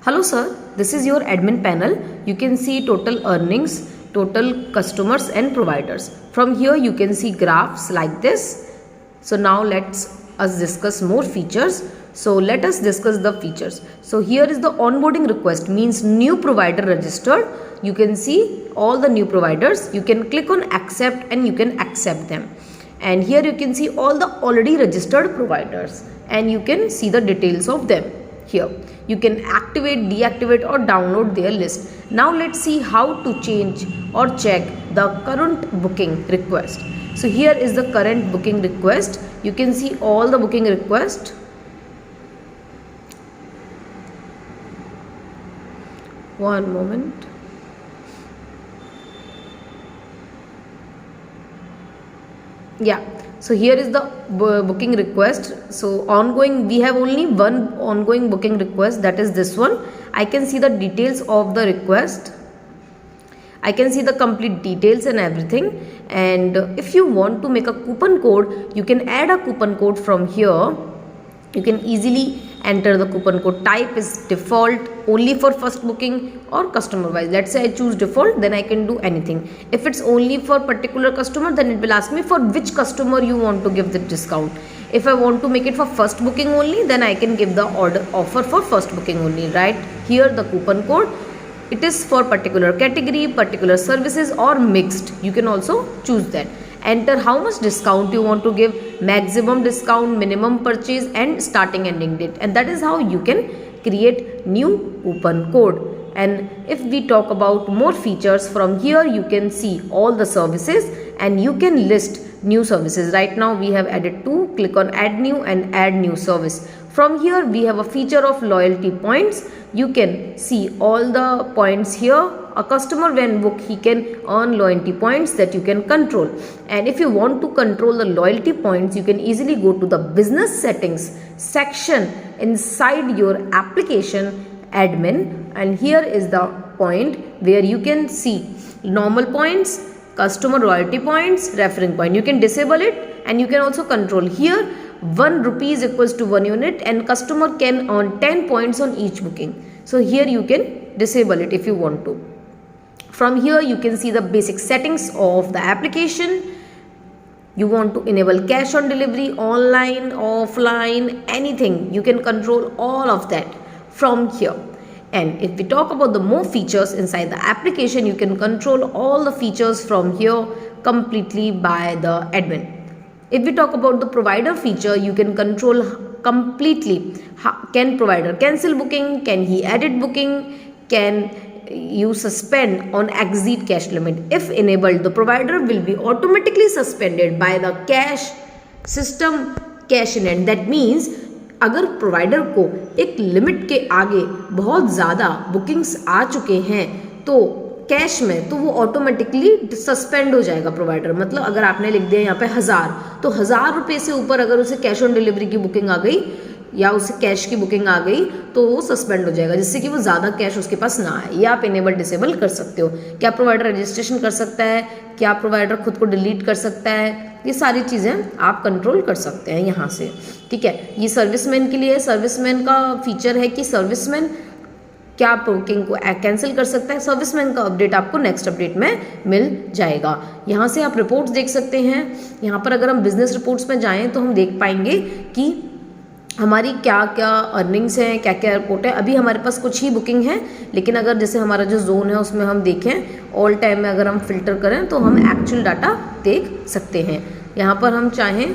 Hello sir, this is your admin panel. You can see total earnings, total customers and providers. From here you can see graphs like this. So now let's us discuss more features. So let us discuss the features. So here is the onboarding request, means new provider registered. You can see all the new providers. You can click on accept and you can accept them. And here you can see all the already registered providers and you can see the details of them. Here you can activate, deactivate or download their list. Now let's see how to change or check the current booking request. So here is the current booking request. You can see all the booking request. One moment. Yeah, so here is the booking request. So ongoing, we have only one ongoing booking request, that is this one. I can see the details of the request. I can see the complete details and everything. And if you want to make a coupon code, you can add a coupon code from here. You can easily enter the coupon code. Type is default, only for first booking or customer wise. Let's say I choose default, then I can do anything. If it's only for particular customer, then it will ask me for which customer you want to give the discount. If I want to make it for first booking only, then I can give the offer for first booking only. Right here the coupon code. It is for particular category, particular services or mixed. You can also choose that. Enter how much discount you want to give, maximum discount, minimum purchase and starting ending date, and that is how you can create new coupon code. And if we talk about more features, from here you can see all the services and you can list new services. Right now we have added 2. Click on add new and add new service. From here we have a feature of loyalty points. You can see all the points here. A customer when book, he can earn loyalty points that you can control. And if you want to control the loyalty points, you can easily go to the business settings section inside your application admin, and here is the point where you can see normal points, customer loyalty points, referring point. You can disable it and you can also control. Here 1 rupee is equals to 1 unit and customer can earn 10 points on each booking. So here you can disable it if you want to. From here you can see the basic settings of the application. You want to enable cash on delivery, online, offline, anything. You can control all of that from here. And if we talk about the more features inside the application, you can control all the features from here completely by the admin. If we talk about the provider feature, you can control completely. Can provider cancel booking? Can he edit booking? Can you suspend on exceed cash limit? If enabled, the provider will be automatically suspended by the cash system cash in hand. That means अगर provider को एक limit के आगे बहुत ज़्यादा bookings आ चुके हैं तो कैश में, तो वो ऑटोमेटिकली सस्पेंड हो जाएगा प्रोवाइडर. मतलब अगर आपने लिख दिया यहाँ पे 1000, तो 1000 रुपये से ऊपर अगर उसे कैश ऑन डिलीवरी की बुकिंग आ गई या उसे कैश की बुकिंग आ गई तो वो सस्पेंड हो जाएगा, जिससे कि वो ज़्यादा कैश उसके पास ना आए. ये आप इनेबल डिसेबल कर सकते हो. क्या प्रोवाइडर रजिस्ट्रेशन कर सकता है, क्या प्रोवाइडर खुद को डिलीट कर सकता है, ये सारी चीज़ें आप कंट्रोल कर सकते हैं यहाँ से. ठीक है, ये सर्विसमैन के लिए. सर्विसमैन का फीचर है कि सर्विसमैन क्या बुकिंग को कैंसिल कर सकता है. सर्विसमैन का अपडेट आपको नेक्स्ट अपडेट में मिल जाएगा. यहाँ से आप रिपोर्ट्स देख सकते हैं. यहाँ पर अगर हम बिजनेस रिपोर्ट्स में जाएँ तो हम देख पाएंगे कि हमारी क्या क्या अर्निंग्स हैं, क्या क्या रिपोर्ट है. अभी हमारे पास कुछ ही बुकिंग है, लेकिन अगर जैसे हमारा जो जोन है उसमें हम देखें ऑल टाइम में, अगर हम फिल्टर करें तो हम एक्चुअल डाटा देख सकते हैं. यहाँ पर हम चाहें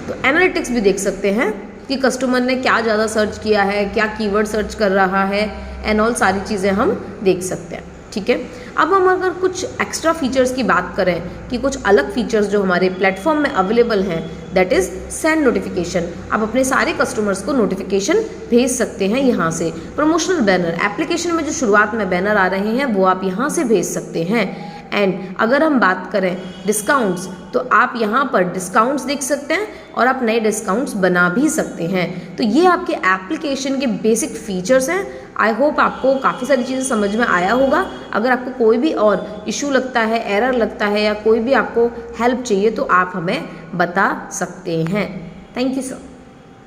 तो एनालिटिक्स भी देख सकते हैं कि कस्टमर ने क्या ज़्यादा सर्च किया है, क्या कीवर्ड सर्च कर रहा है, एंड ऑल सारी चीज़ें हम देख सकते हैं. ठीक है, अब हम अगर कुछ एक्स्ट्रा फीचर्स की बात करें कि कुछ अलग फीचर्स जो हमारे प्लेटफॉर्म में अवेलेबल हैं, दैट इज़ सेंड नोटिफिकेशन. आप अपने सारे कस्टमर्स को नोटिफिकेशन भेज सकते हैं यहाँ से. प्रमोशनल बैनर, एप्लीकेशन में जो शुरुआत में बैनर आ रहे हैं वो आप यहाँ से भेज सकते हैं. एंड अगर हम बात करें डिस्काउंट्स, तो आप यहाँ पर डिस्काउंट्स देख सकते हैं और आप नए डिस्काउंट्स बना भी सकते हैं. तो ये आपके एप्लीकेशन के बेसिक फीचर्स हैं. आई होप आपको काफ़ी सारी चीज़ें समझ में आया होगा. अगर आपको कोई भी और इशू लगता है, एरर लगता है या कोई भी आपको हेल्प चाहिए तो आप हमें बता सकते हैं. Thank you sir.